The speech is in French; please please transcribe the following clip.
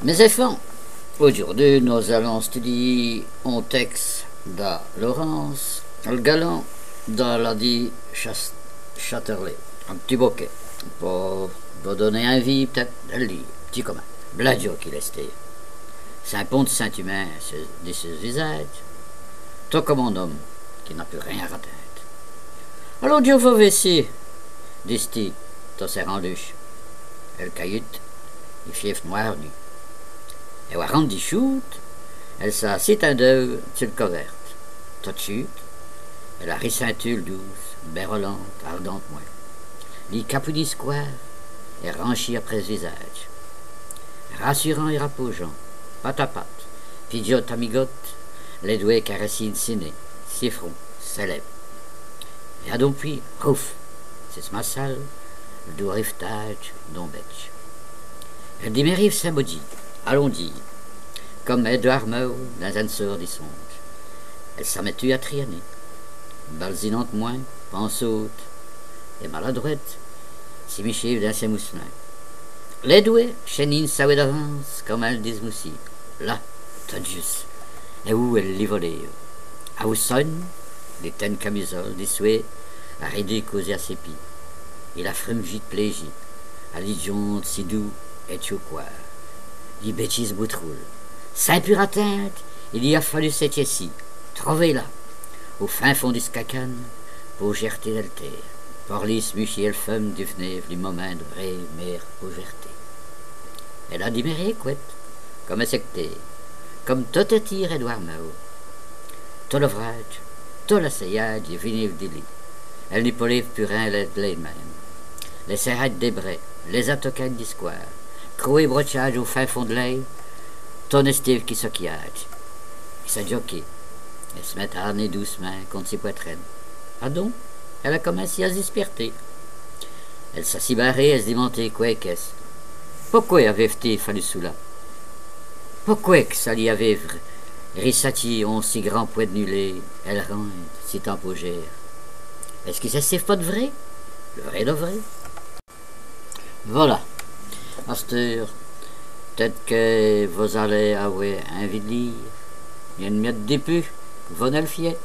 Mes enfants, aujourd'hui nous allons étudier un texte de Laurence, le galant de la dit Chatterley, un petit bouquet, pour vous donner envie peut-être de le lire, petit commun. Bladio qui restait. C'est un pont de Saint-Humain de ce visage, tout comme un homme qui n'a plus rien à tête. Alors Dieu va vesser, dit-il, dans ses renduches. Elle caillute, il fief noir nu. Et au rendu shoot, elle s'assit un deux sur le covert. Tout de suite, elle a rissintule douce, bérolante, ardente moins. Les capudis square et ranchi après le visage. Rassurant et rapogeant, patte à patte, pidiote amigote, les doigts caressés ciné, ses fronts, ses lèvres. Et à donc puis, ouf, c'est ce massal, le doux riftage d'Ombetch. Elle dit mes rives Saint-Maudit, allons dire, comme Edouard Meau dans un sort des songes. Elle s'en met à trianer, balzinante moins, pensaute, et maladroite, si Michel dans ses mousselins. Les doués chénine savait d'avance, comme elle disent moussi. Là, tout juste, et où elle les volait. À où sonne, des tennes camisoles, des souhaits, à raider causer à ses pieds. Et la frumgite plégie, à l'idion si doux et tchouquoir. Les bêtises boutroule. Saint pur atteinte, il y a fallu cette ici, trouver là, au fin fond du scacan, pour gerter d'alter. Pour les smuchier le femme du fnef, les moments de vraie mère pour gerter. Elle a dit mes couette, comme un secté, comme tout attire Edouard Mao. Tout l'ouvrage, tout l'essayage, il vinive du lit. Elle n'y peut plus rien les mêmes. Les serrettes des brais, les atocanes du square, croué brochage au fin fond de l'ail, ton estive qui s'oquiage. Il s'est jockey. Elle se met à harner doucement contre ses poitrines. Ah donc, elle a commencé à s'esperter. Elle s'assit barrée, elle se demandait quoi qu'est-ce. Pourquoi avait-il fallu cela? Pourquoi que ça lui avait rissati en si grand poids de nulé, elle rend si tempogère? Est-ce que ça c'est pas de vrai? Le vrai de vrai? Voilà. À cette heure, peut-être que vous allez avoir envie de lire. Il y a une miette d'épu, vous ne le fiez.